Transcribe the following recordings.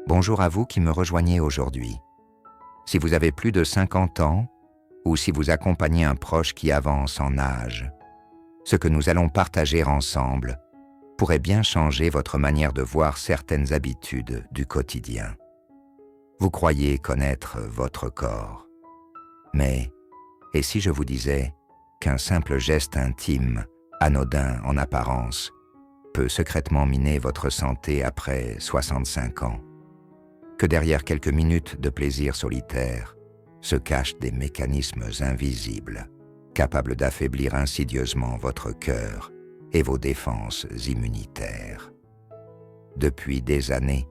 Bonjour à vous qui me rejoignez aujourd'hui. Si vous avez plus de 50 ans, ou si vous accompagnez un proche qui avance en âge, ce que nous allons partager ensemble pourrait bien changer votre manière de voir certaines habitudes du quotidien. Vous croyez connaître votre corps. Mais, et si je vous disais qu'un simple geste intime, anodin en apparence, peut secrètement miner votre santé après 65 ans? Que derrière quelques minutes de plaisir solitaire se cachent des mécanismes invisibles, capables d'affaiblir insidieusement votre cœur et vos défenses immunitaires. Depuis des années,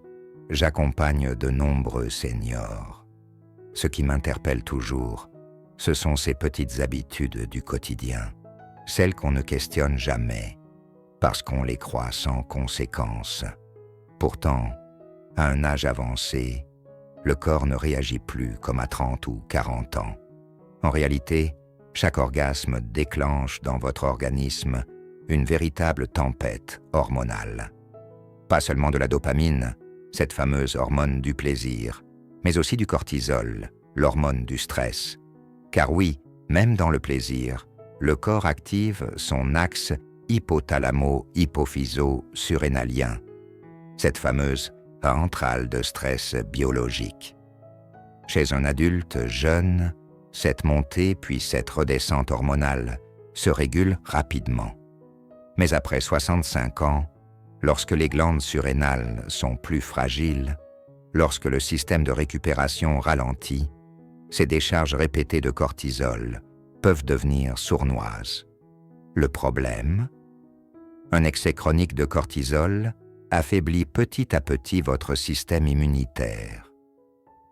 j'accompagne de nombreux seniors. Ce qui m'interpelle toujours, ce sont ces petites habitudes du quotidien, celles qu'on ne questionne jamais, parce qu'on les croit sans conséquence. Pourtant, à un âge avancé, le corps ne réagit plus comme à 30 ou 40 ans. En réalité, chaque orgasme déclenche dans votre organisme une véritable tempête hormonale. Pas seulement de la dopamine, cette fameuse hormone du plaisir, mais aussi du cortisol, l'hormone du stress. Car oui, même dans le plaisir, le corps active son axe hypothalamo-hypophyso-surrénalien, cette fameuse centrale de stress biologique. Chez un adulte jeune, cette montée puis cette redescente hormonale se régule rapidement. Mais après 65 ans, lorsque les glandes surrénales sont plus fragiles, lorsque le système de récupération ralentit, ces décharges répétées de cortisol peuvent devenir sournoises. Le problème? Un excès chronique de cortisol affaiblit petit à petit votre système immunitaire.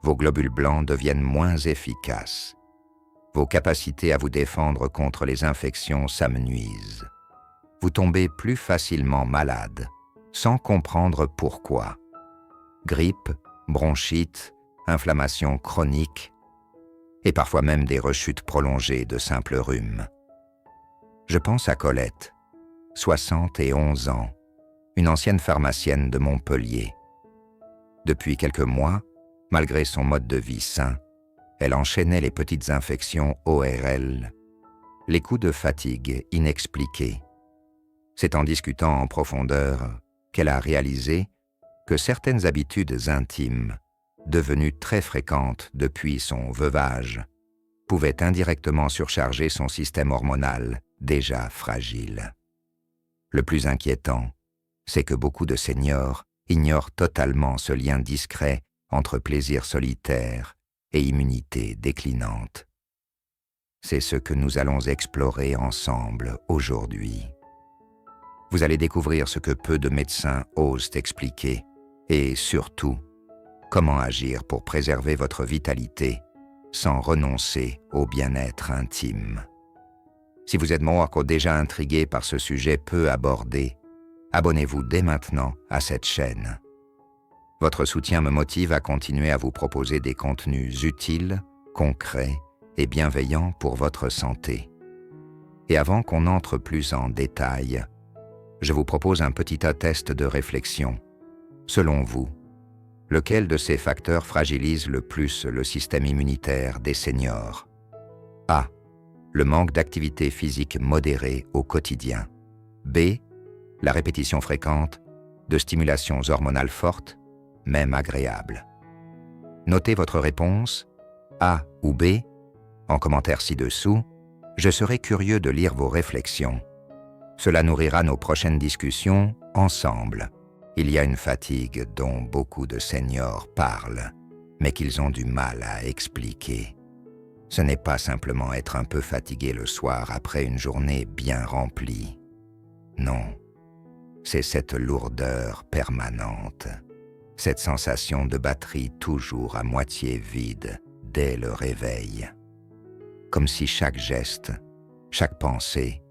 Vos globules blancs deviennent moins efficaces. Vos capacités à vous défendre contre les infections s'amenuisent. Vous tombez plus facilement malade, sans comprendre pourquoi. Grippe, bronchite, inflammation chronique, et parfois même des rechutes prolongées de simples rhumes. Je pense à Colette, 71 ans, une ancienne pharmacienne de Montpellier. Depuis quelques mois, malgré son mode de vie sain, elle enchaînait les petites infections ORL, les coups de fatigue inexpliqués. C'est en discutant en profondeur qu'elle a réalisé que certaines habitudes intimes, devenues très fréquentes depuis son veuvage, pouvaient indirectement surcharger son système hormonal déjà fragile. Le plus inquiétant, c'est que beaucoup de seniors ignorent totalement ce lien discret entre plaisir solitaire et immunité déclinante. C'est ce que nous allons explorer ensemble aujourd'hui. Vous allez découvrir ce que peu de médecins osent expliquer et surtout, comment agir pour préserver votre vitalité sans renoncer au bien-être intime. Si vous êtes déjà intrigué par ce sujet peu abordé, abonnez-vous dès maintenant à cette chaîne. Votre soutien me motive à continuer à vous proposer des contenus utiles, concrets et bienveillants pour votre santé. Et avant qu'on entre plus en détail, je vous propose un petit test de réflexion. Selon vous, lequel de ces facteurs fragilise le plus le système immunitaire des seniors? A. Le manque d'activité physique modérée au quotidien. B. La répétition fréquente de stimulations hormonales fortes, même agréables. Notez votre réponse, A ou B, en commentaire ci-dessous. Je serai curieux de lire vos réflexions. Cela nourrira nos prochaines discussions ensemble. Il y a une fatigue dont beaucoup de seniors parlent, mais qu'ils ont du mal à expliquer. Ce n'est pas simplement être un peu fatigué le soir après une journée bien remplie. Non, c'est cette lourdeur permanente, cette sensation de batterie toujours à moitié vide dès le réveil. Comme si chaque geste, chaque pensée,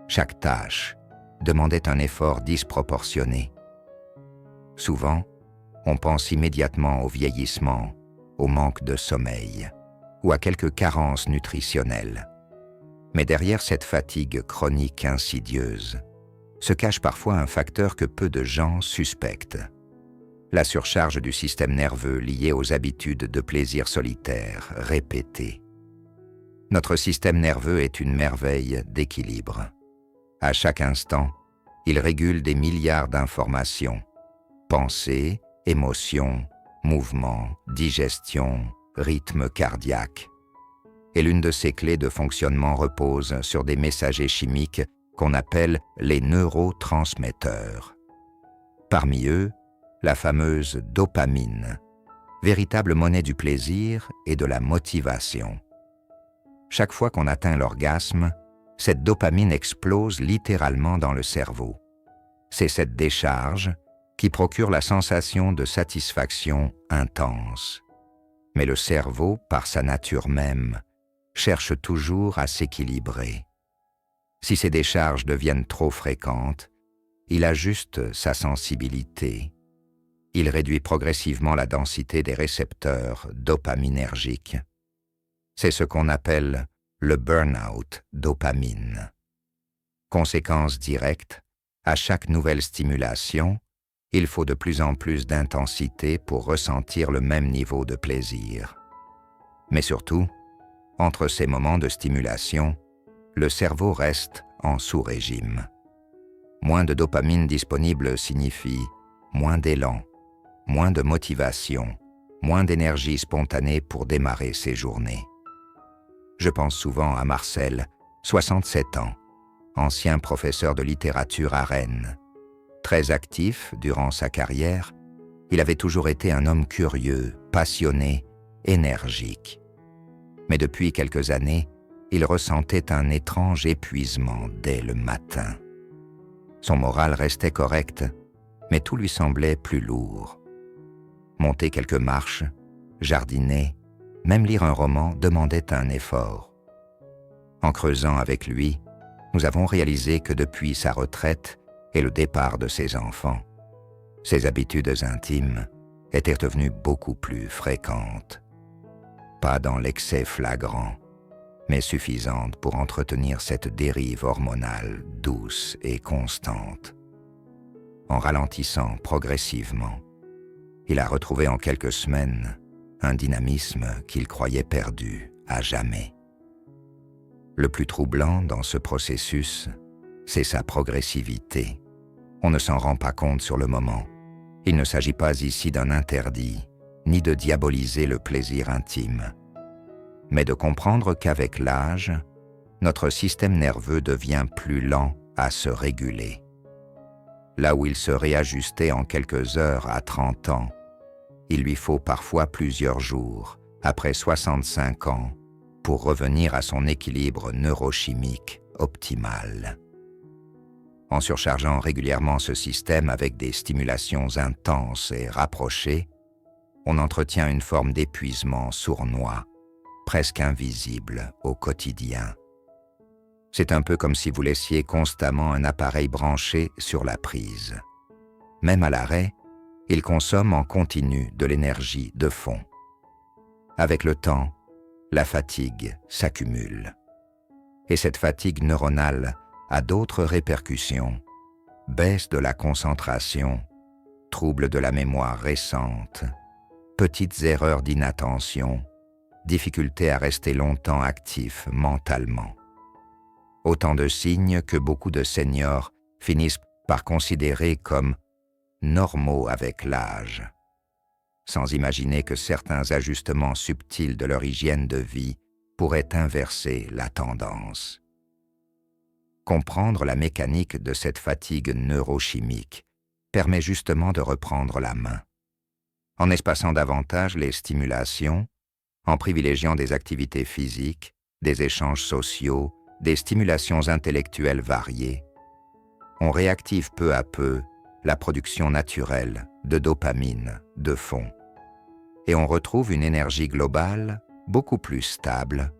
chaque tâche demandait un effort disproportionné. Souvent, on pense immédiatement au vieillissement, au manque de sommeil ou à quelques carences nutritionnelles. Mais derrière cette fatigue chronique insidieuse se cache parfois un facteur que peu de gens suspectent. la surcharge du système nerveux liée aux habitudes de plaisir solitaire répétées. Notre système nerveux est une merveille d'équilibre. À chaque instant, il régule des milliards d'informations, pensées, émotions, mouvements, digestion, rythme cardiaque. Et l'une de ses clés de fonctionnement repose sur des messagers chimiques qu'on appelle les neurotransmetteurs. Parmi eux, la fameuse dopamine, véritable monnaie du plaisir et de la motivation. Chaque fois qu'on atteint l'orgasme, cette dopamine explose littéralement dans le cerveau. C'est cette décharge qui procure la sensation de satisfaction intense. Mais le cerveau, par sa nature même, cherche toujours à s'équilibrer. Si ces décharges deviennent trop fréquentes, il ajuste sa sensibilité. Il réduit progressivement la densité des récepteurs dopaminergiques. C'est ce qu'on appelle le burn-out dopamine. Conséquence directe, à chaque nouvelle stimulation, il faut de plus en plus d'intensité pour ressentir le même niveau de plaisir. Mais surtout, entre ces moments de stimulation, le cerveau reste en sous-régime. Moins de dopamine disponible signifie moins d'élan, moins de motivation, moins d'énergie spontanée pour démarrer ses journées. Je pense souvent à Marcel, 67 ans, ancien professeur de littérature à Rennes. Très actif durant sa carrière, il avait toujours été un homme curieux, passionné, énergique. Mais depuis quelques années, il ressentait un étrange épuisement dès le matin. Son moral restait correct, mais tout lui semblait plus lourd. Monter quelques marches, jardiner, même lire un roman demandait un effort. En creusant avec lui, nous avons réalisé que depuis sa retraite et le départ de ses enfants, ses habitudes intimes étaient devenues beaucoup plus fréquentes. Pas dans l'excès flagrant, mais suffisante pour entretenir cette dérive hormonale douce et constante. En ralentissant progressivement, il a retrouvé en quelques semaines un dynamisme qu'il croyait perdu à jamais. Le plus troublant dans ce processus, c'est sa progressivité. On ne s'en rend pas compte sur le moment. Il ne s'agit pas ici d'un interdit, ni de diaboliser le plaisir intime, mais de comprendre qu'avec l'âge, notre système nerveux devient plus lent à se réguler. Là où il se réajustait en quelques heures à 30 ans, il lui faut parfois plusieurs jours, après 65 ans, pour revenir à son équilibre neurochimique optimal. En surchargeant régulièrement ce système avec des stimulations intenses et rapprochées, on entretient une forme d'épuisement sournois, presque invisible au quotidien. C'est un peu comme si vous laissiez constamment un appareil branché sur la prise. Même à l'arrêt, il consomme en continu de l'énergie de fond. Avec le temps, la fatigue s'accumule. Et cette fatigue neuronale a d'autres répercussions. Baisse de la concentration, troubles de la mémoire récente, petites erreurs d'inattention, difficulté à rester longtemps actif mentalement. Autant de signes que beaucoup de seniors finissent par considérer comme normaux avec l'âge, sans imaginer que certains ajustements subtils de leur hygiène de vie pourraient inverser la tendance. Comprendre la mécanique de cette fatigue neurochimique permet justement de reprendre la main. En espaçant davantage les stimulations, en privilégiant des activités physiques, des échanges sociaux, des stimulations intellectuelles variées, on réactive peu à peu la production naturelle de dopamine de fond. Et on retrouve une énergie globale beaucoup plus stable,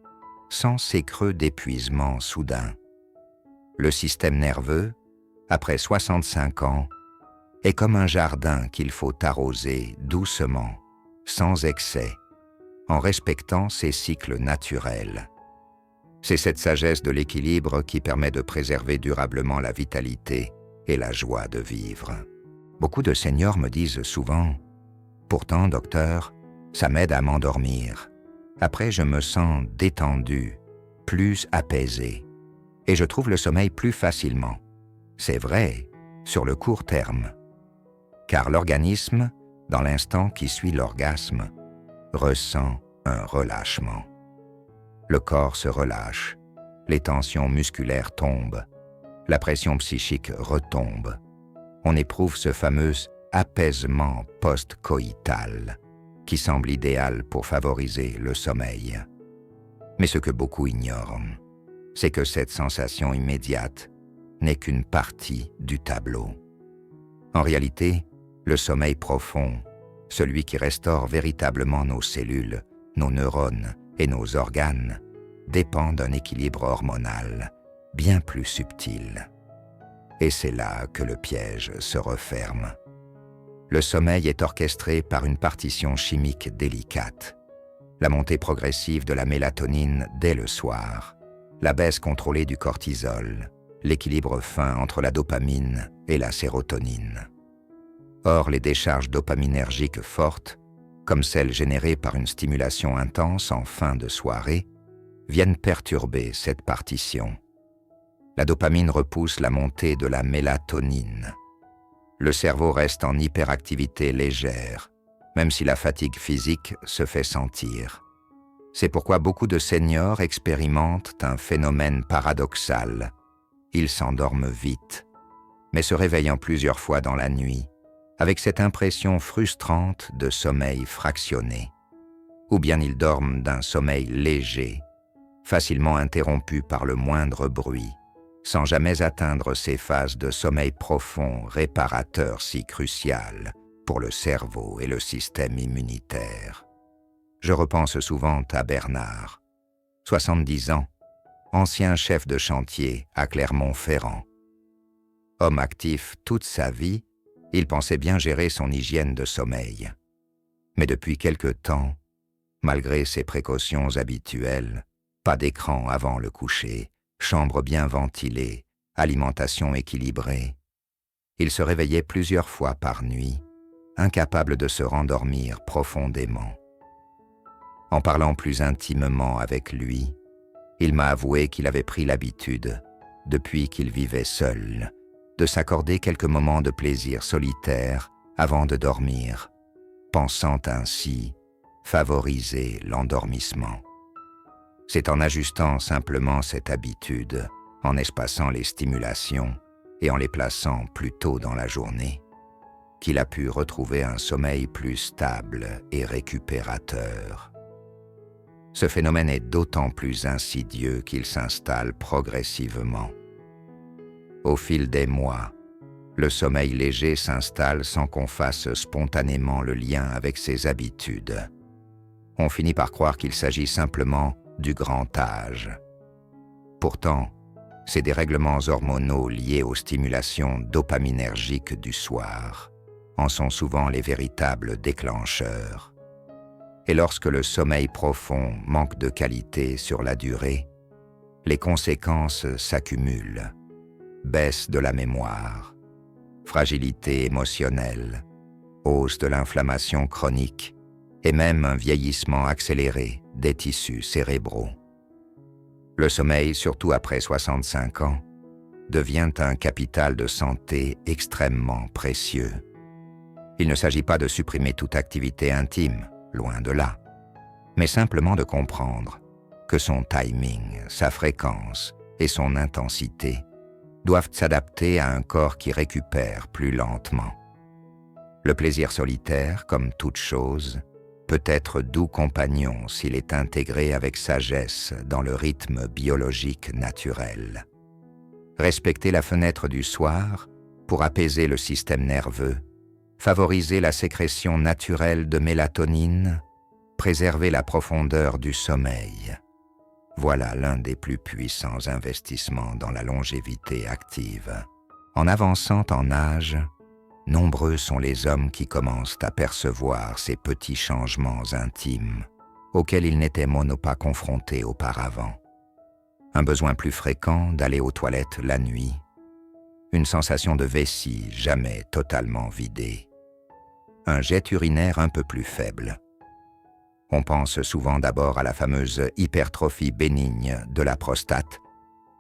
sans ces creux d'épuisement soudain. Le système nerveux, après 65 ans, est comme un jardin qu'il faut arroser doucement, sans excès, en respectant ses cycles naturels. C'est cette sagesse de l'équilibre qui permet de préserver durablement la vitalité et la joie de vivre. Beaucoup de seniors me disent souvent « Pourtant, docteur, ça m'aide à m'endormir. Après, je me sens détendu, plus apaisé, et je trouve le sommeil plus facilement. » C'est vrai, sur le court terme. Car l'organisme, dans l'instant qui suit l'orgasme, ressent un relâchement. Le corps se relâche, les tensions musculaires tombent, la pression psychique retombe. On éprouve ce fameux apaisement post-coïtal qui semble idéal pour favoriser le sommeil. Mais ce que beaucoup ignorent, c'est que cette sensation immédiate n'est qu'une partie du tableau. En réalité, le sommeil profond, celui qui restaure véritablement nos cellules, nos neurones et nos organes, dépend d'un équilibre hormonal bien plus subtil. Et c'est là que le piège se referme. Le sommeil est orchestré par une partition chimique délicate. La montée progressive de la mélatonine dès le soir, la baisse contrôlée du cortisol, l'équilibre fin entre la dopamine et la sérotonine. Or, les décharges dopaminergiques fortes, comme celles générées par une stimulation intense en fin de soirée, viennent perturber cette partition. La dopamine repousse la montée de la mélatonine. Le cerveau reste en hyperactivité légère, même si la fatigue physique se fait sentir. C'est pourquoi beaucoup de seniors expérimentent un phénomène paradoxal. Ils s'endorment vite, mais se réveillant plusieurs fois dans la nuit, avec cette impression frustrante de sommeil fractionné. Ou bien ils dorment d'un sommeil léger, facilement interrompu par le moindre bruit, sans jamais atteindre ces phases de sommeil profond réparateur si cruciales pour le cerveau et le système immunitaire. Je repense souvent à Bernard, 70 ans, ancien chef de chantier à Clermont-Ferrand. Homme actif toute sa vie, il pensait bien gérer son hygiène de sommeil. Mais depuis quelque temps, malgré ses précautions habituelles, pas d'écran avant le coucher, chambre bien ventilée, alimentation équilibrée, il se réveillait plusieurs fois par nuit, incapable de se rendormir profondément. En parlant plus intimement avec lui, il m'a avoué qu'il avait pris l'habitude, depuis qu'il vivait seul, de s'accorder quelques moments de plaisir solitaire avant de dormir, pensant ainsi favoriser l'endormissement. C'est en ajustant simplement cette habitude, en espaçant les stimulations et en les plaçant plus tôt dans la journée, qu'il a pu retrouver un sommeil plus stable et récupérateur. Ce phénomène est d'autant plus insidieux qu'il s'installe progressivement. Au fil des mois, le sommeil léger s'installe sans qu'on fasse spontanément le lien avec ses habitudes. On finit par croire qu'il s'agit simplement du grand âge. Pourtant, ces dérèglements hormonaux liés aux stimulations dopaminergiques du soir en sont souvent les véritables déclencheurs. Et lorsque le sommeil profond manque de qualité sur la durée, les conséquences s'accumulent. Baisse de la mémoire, fragilité émotionnelle, hausse de l'inflammation chronique et même un vieillissement accéléré des tissus cérébraux. Le sommeil, surtout après 65 ans, devient un capital de santé extrêmement précieux. Il ne s'agit pas de supprimer toute activité intime, loin de là, mais simplement de comprendre que son timing, sa fréquence et son intensité doivent s'adapter à un corps qui récupère plus lentement. Le plaisir solitaire, comme toute chose, peut être doux compagnon s'il est intégré avec sagesse dans le rythme biologique naturel. Respecter la fenêtre du soir pour apaiser le système nerveux, favoriser la sécrétion naturelle de mélatonine, préserver la profondeur du sommeil. Voilà l'un des plus puissants investissements dans la longévité active. En avançant en âge, nombreux sont les hommes qui commencent à percevoir ces petits changements intimes auxquels ils n'étaient pas confrontés auparavant. Un besoin plus fréquent d'aller aux toilettes la nuit, une sensation de vessie jamais totalement vidée. Un jet urinaire un peu plus faible. On pense souvent d'abord à la fameuse hypertrophie bénigne de la prostate,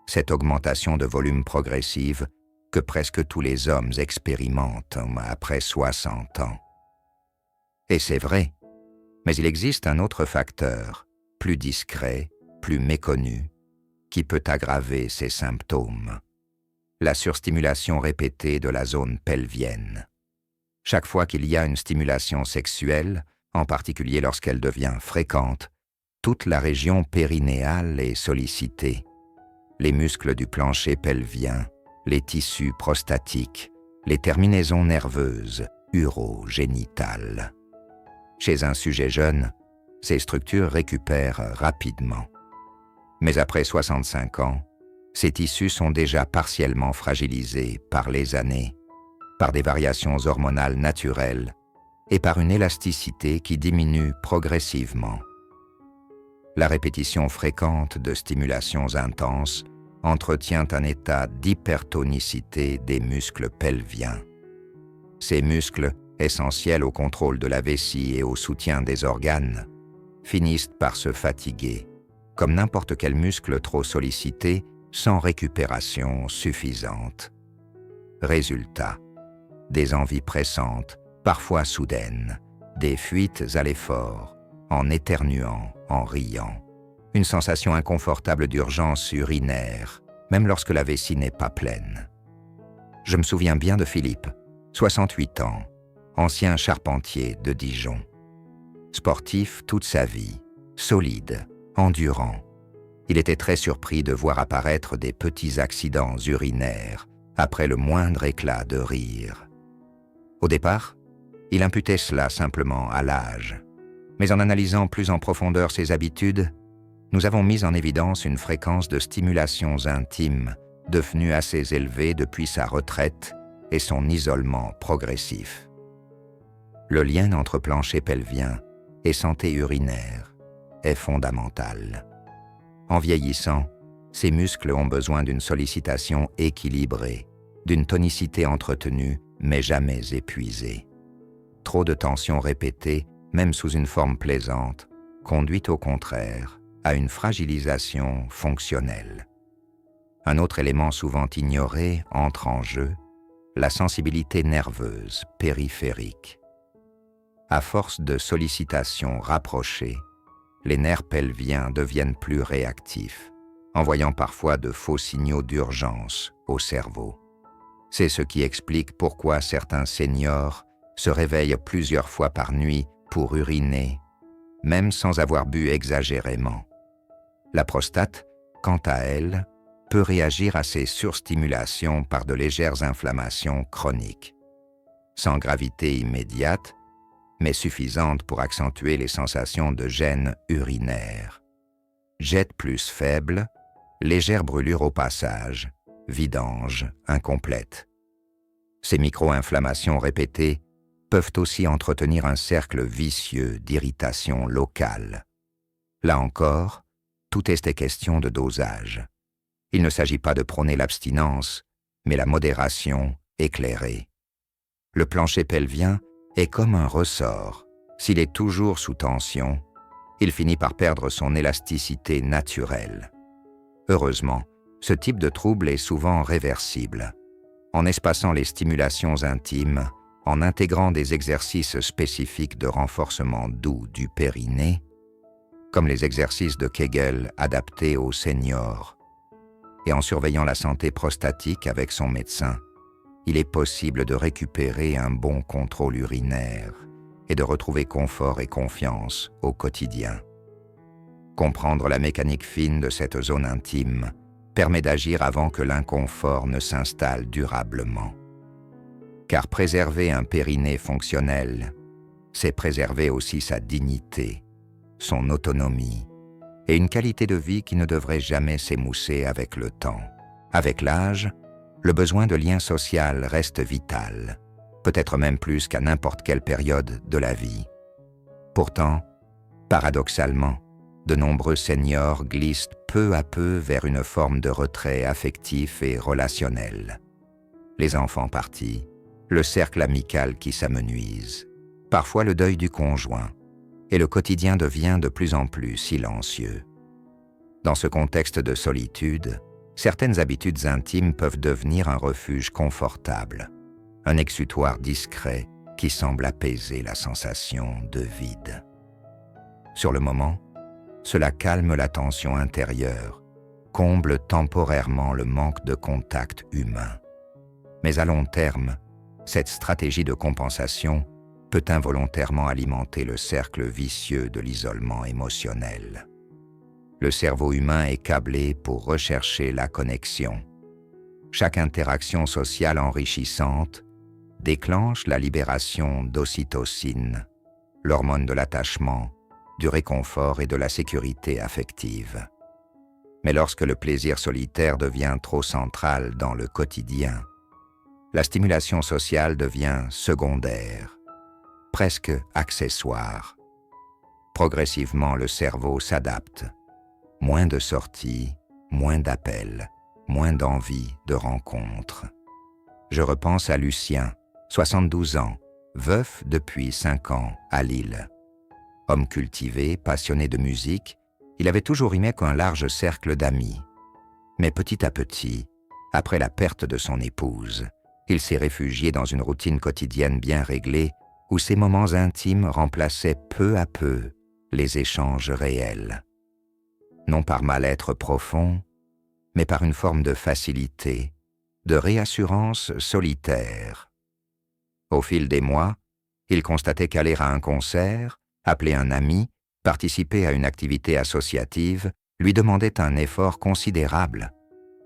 cette augmentation de volume progressive que presque tous les hommes expérimentent après 60 ans. Et c'est vrai, mais il existe un autre facteur, plus discret, plus méconnu, qui peut aggraver ces symptômes. La surstimulation répétée de la zone pelvienne. Chaque fois qu'il y a une stimulation sexuelle, en particulier lorsqu'elle devient fréquente, toute la région périnéale est sollicitée. Les muscles du plancher pelvien, les tissus prostatiques, les terminaisons nerveuses, urogénitales. Chez un sujet jeune, ces structures récupèrent rapidement. Mais après 65 ans, ces tissus sont déjà partiellement fragilisés par les années, par des variations hormonales naturelles et par une élasticité qui diminue progressivement. La répétition fréquente de stimulations intenses entretient un état d'hypertonicité des muscles pelviens. Ces muscles, essentiels au contrôle de la vessie et au soutien des organes, finissent par se fatiguer, comme n'importe quel muscle trop sollicité, sans récupération suffisante. Résultat, des envies pressantes, parfois soudaines, des fuites à l'effort, en éternuant, en riant, une sensation inconfortable d'urgence urinaire, même lorsque la vessie n'est pas pleine. Je me souviens bien de Philippe, 68 ans, ancien charpentier de Dijon. Sportif toute sa vie, solide, endurant. Il était très surpris de voir apparaître des petits accidents urinaires après le moindre éclat de rire. Au départ, il imputait cela simplement à l'âge. Mais en analysant plus en profondeur ses habitudes, nous avons mis en évidence une fréquence de stimulations intimes devenue assez élevée depuis sa retraite et son isolement progressif. Le lien entre plancher pelvien et santé urinaire est fondamental. En vieillissant, ces muscles ont besoin d'une sollicitation équilibrée, d'une tonicité entretenue mais jamais épuisée. Trop de tension répétée, même sous une forme plaisante, conduit au contraire à une fragilisation fonctionnelle. Un autre élément souvent ignoré entre en jeu, la sensibilité nerveuse périphérique. À force de sollicitations rapprochées, les nerfs pelviens deviennent plus réactifs, envoyant parfois de faux signaux d'urgence au cerveau. C'est ce qui explique pourquoi certains seniors se réveillent plusieurs fois par nuit pour uriner, même sans avoir bu exagérément. La prostate, quant à elle, peut réagir à ces surstimulations par de légères inflammations chroniques. Sans gravité immédiate, mais suffisante pour accentuer les sensations de gêne urinaire. Jet plus faible, légère brûlure au passage, vidange incomplète. Ces micro-inflammations répétées peuvent aussi entretenir un cercle vicieux d'irritation locale. Là encore, tout est question de dosage. Il ne s'agit pas de prôner l'abstinence, mais la modération éclairée. Le plancher pelvien est comme un ressort. S'il est toujours sous tension, il finit par perdre son élasticité naturelle. Heureusement, ce type de trouble est souvent réversible. En espaçant les stimulations intimes, en intégrant des exercices spécifiques de renforcement doux du périnée, comme les exercices de Kegel adaptés aux seniors, et en surveillant la santé prostatique avec son médecin, il est possible de récupérer un bon contrôle urinaire et de retrouver confort et confiance au quotidien. Comprendre la mécanique fine de cette zone intime permet d'agir avant que l'inconfort ne s'installe durablement. Car préserver un périnée fonctionnel, c'est préserver aussi sa dignité, son autonomie et une qualité de vie qui ne devrait jamais s'émousser avec le temps. Avec l'âge, le besoin de lien social reste vital, peut-être même plus qu'à n'importe quelle période de la vie. Pourtant, paradoxalement, de nombreux seniors glissent peu à peu vers une forme de retrait affectif et relationnel. les enfants partis, le cercle amical qui s'amenuise, parfois le deuil du conjoint, et le quotidien devient de plus en plus silencieux. Dans ce contexte de solitude, certaines habitudes intimes peuvent devenir un refuge confortable, un exutoire discret qui semble apaiser la sensation de vide. Sur le moment, cela calme la tension intérieure, comble temporairement le manque de contact humain. Mais à long terme, cette stratégie de compensation peut involontairement alimenter le cercle vicieux de l'isolement émotionnel. Le cerveau humain est câblé pour rechercher la connexion. Chaque interaction sociale enrichissante déclenche la libération d'ocytocine, l'hormone de l'attachement, du réconfort et de la sécurité affective. Mais lorsque le plaisir solitaire devient trop central dans le quotidien, la stimulation sociale devient secondaire, presque accessoire. Progressivement, le cerveau s'adapte. Moins de sorties, moins d'appels, moins d'envie de rencontres. Je repense à Lucien, 72 ans, veuf depuis 5 ans, à Lille. Homme cultivé, passionné de musique, il avait toujours aimé qu'un large cercle d'amis. Mais petit à petit, après la perte de son épouse, il s'est réfugié dans une routine quotidienne bien réglée où ses moments intimes remplaçaient peu à peu les échanges réels. Non par mal-être profond, mais par une forme de facilité, de réassurance solitaire. Au fil des mois, il constatait qu'aller à un concert, appeler un ami, participer à une activité associative lui demandait un effort considérable.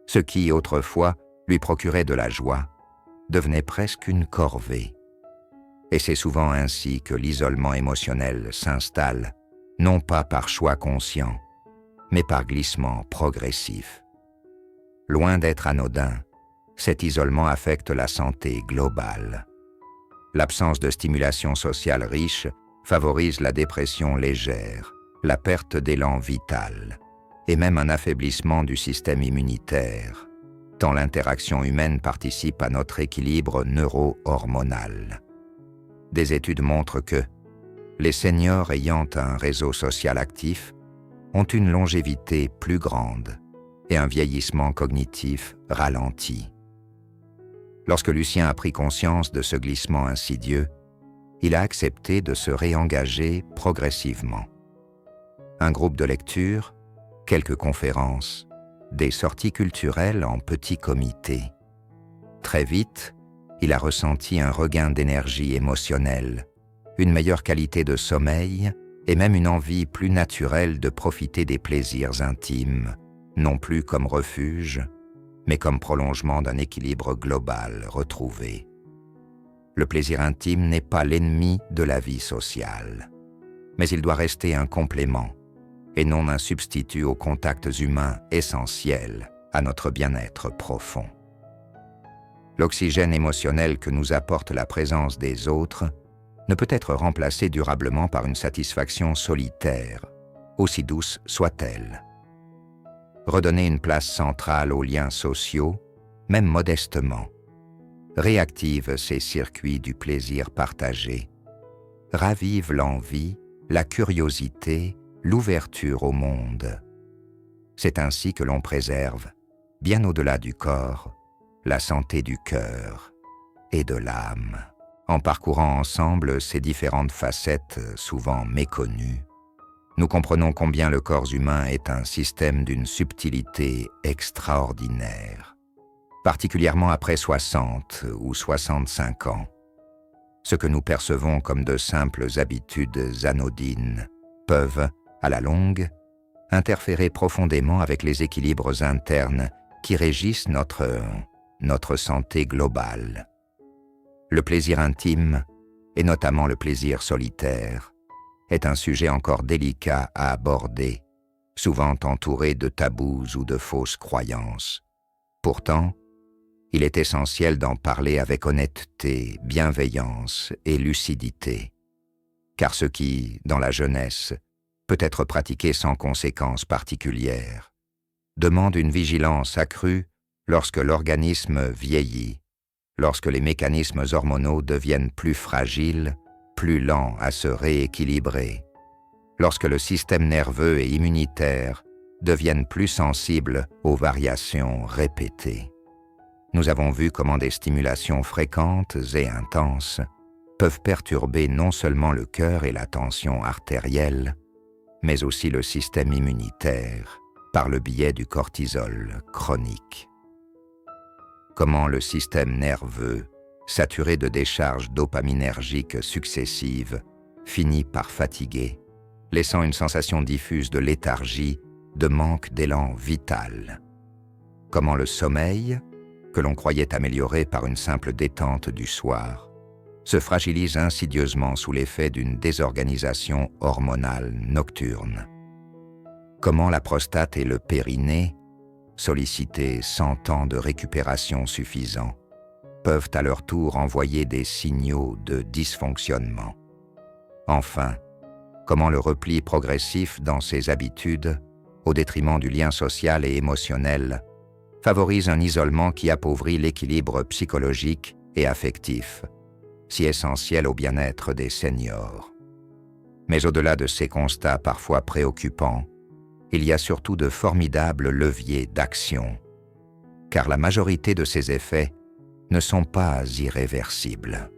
Ce qui, autrefois, lui procurait de la joie, devenait presque une corvée. Et c'est souvent ainsi que l'isolement émotionnel s'installe, non pas par choix conscient, mais par glissement progressif. Loin d'être anodin, cet isolement affecte la santé globale. L'absence de stimulation sociale riche favorise la dépression légère, la perte d'élan vital, et même un affaiblissement du système immunitaire, tant l'interaction humaine participe à notre équilibre neuro-hormonal. Des études montrent que les seniors ayant un réseau social actif ont une longévité plus grande et un vieillissement cognitif ralenti. Lorsque Lucien a pris conscience de ce glissement insidieux, il a accepté de se réengager progressivement. Un groupe de lecture, quelques conférences, des sorties culturelles en petits comités. Très vite, il a ressenti un regain d'énergie émotionnelle, une meilleure qualité de sommeil et même une envie plus naturelle de profiter des plaisirs intimes, non plus comme refuge, mais comme prolongement d'un équilibre global retrouvé. Le plaisir intime n'est pas l'ennemi de la vie sociale, mais il doit rester un complément et non un substitut aux contacts humains essentiels à notre bien-être profond. L'oxygène émotionnel que nous apporte la présence des autres ne peut être remplacé durablement par une satisfaction solitaire, aussi douce soit-elle. Redonner une place centrale aux liens sociaux, même modestement, réactive ces circuits du plaisir partagé, ravive l'envie, la curiosité, l'ouverture au monde. C'est ainsi que l'on préserve, bien au-delà du corps, la santé du cœur et de l'âme, en parcourant ensemble ces différentes facettes souvent méconnues. Nous comprenons combien le corps humain est un système d'une subtilité extraordinaire, particulièrement après 60 ou 65 ans. Ce que nous percevons comme de simples habitudes anodines peuvent, à la longue, interférer profondément avec les équilibres internes qui régissent notre santé globale. Le plaisir intime, et notamment le plaisir solitaire, est un sujet encore délicat à aborder, souvent entouré de tabous ou de fausses croyances. Pourtant, il est essentiel d'en parler avec honnêteté, bienveillance et lucidité, car ce qui, dans la jeunesse, peut être pratiqué sans conséquences particulières, demande une vigilance accrue lorsque l'organisme vieillit lorsque les mécanismes hormonaux deviennent plus fragiles, plus lents à se rééquilibrer, lorsque le système nerveux et immunitaire deviennent plus sensibles aux variations répétées. Nous avons vu comment des stimulations fréquentes et intenses peuvent perturber non seulement le cœur et la tension artérielle, mais aussi le système immunitaire par le biais du cortisol chronique. Comment le système nerveux, saturé de décharges dopaminergiques successives, finit par fatiguer, laissant une sensation diffuse de léthargie, de manque d'élan vital. Comment le sommeil, que l'on croyait améliorer par une simple détente du soir, se fragilise insidieusement sous l'effet d'une désorganisation hormonale nocturne. Comment la prostate et le périnée, sollicités sans temps de récupération suffisant, peuvent à leur tour envoyer des signaux de dysfonctionnement. Enfin, comment le repli progressif dans ses habitudes, au détriment du lien social et émotionnel, favorise un isolement qui appauvrit l'équilibre psychologique et affectif, si essentiel au bien-être des seniors. Mais au-delà de ces constats parfois préoccupants, il y a surtout de formidables leviers d'action, car la majorité de ces effets ne sont pas irréversibles.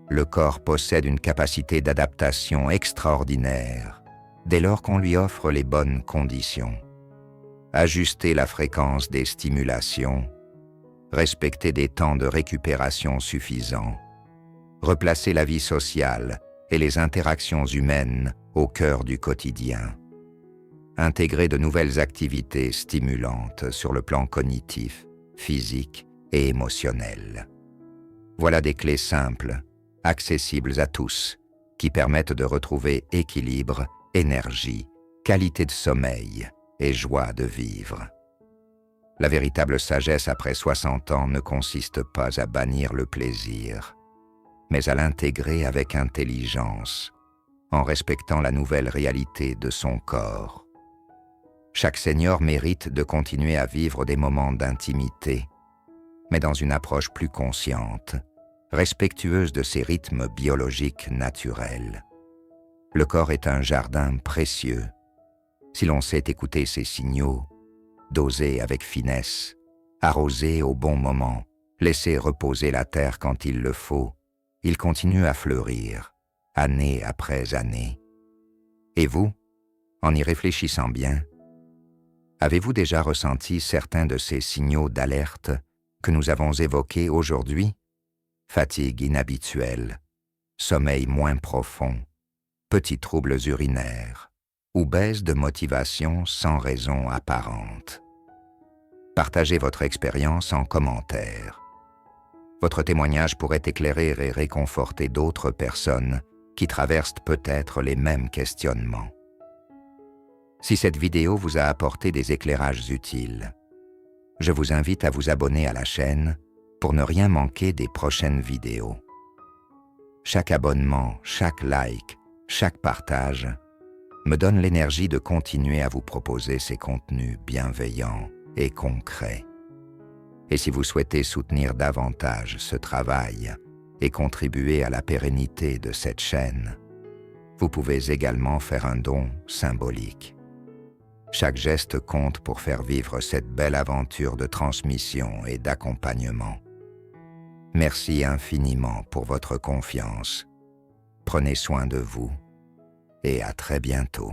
Le corps possède une capacité d'adaptation extraordinaire dès lors qu'on lui offre les bonnes conditions. Ajuster la fréquence des stimulations, respecter des temps de récupération suffisants, replacer la vie sociale et les interactions humaines au cœur du quotidien, intégrer de nouvelles activités stimulantes sur le plan cognitif, physique et émotionnel. Voilà des clés simples, accessibles à tous, qui permettent de retrouver équilibre, énergie, qualité de sommeil et joie de vivre. La véritable sagesse après 60 ans ne consiste pas à bannir le plaisir, mais à l'intégrer avec intelligence, en respectant la nouvelle réalité de son corps. Chaque senior mérite de continuer à vivre des moments d'intimité, mais dans une approche plus consciente, respectueuse de ses rythmes biologiques naturels. Le corps est un jardin précieux. Si l'on sait écouter ses signaux, doser avec finesse, arroser au bon moment, laisser reposer la terre quand il le faut, il continue à fleurir, année après année. Et vous, en y réfléchissant bien, avez-vous déjà ressenti certains de ces signaux d'alerte que nous avons évoqués aujourd'hui? Fatigue inhabituelle, sommeil moins profond, petits troubles urinaires ou baisse de motivation sans raison apparente. Partagez votre expérience en commentaire. Votre témoignage pourrait éclairer et réconforter d'autres personnes qui traversent peut-être les mêmes questionnements. Si cette vidéo vous a apporté des éclairages utiles, je vous invite à vous abonner à la chaîne pour ne rien manquer des prochaines vidéos. Chaque abonnement, chaque like, chaque partage me donne l'énergie de continuer à vous proposer ces contenus bienveillants et concrets. Et si vous souhaitez soutenir davantage ce travail et contribuer à la pérennité de cette chaîne, vous pouvez également faire un don symbolique. Chaque geste compte pour faire vivre cette belle aventure de transmission et d'accompagnement. Merci infiniment pour votre confiance. Prenez soin de vous et à très bientôt.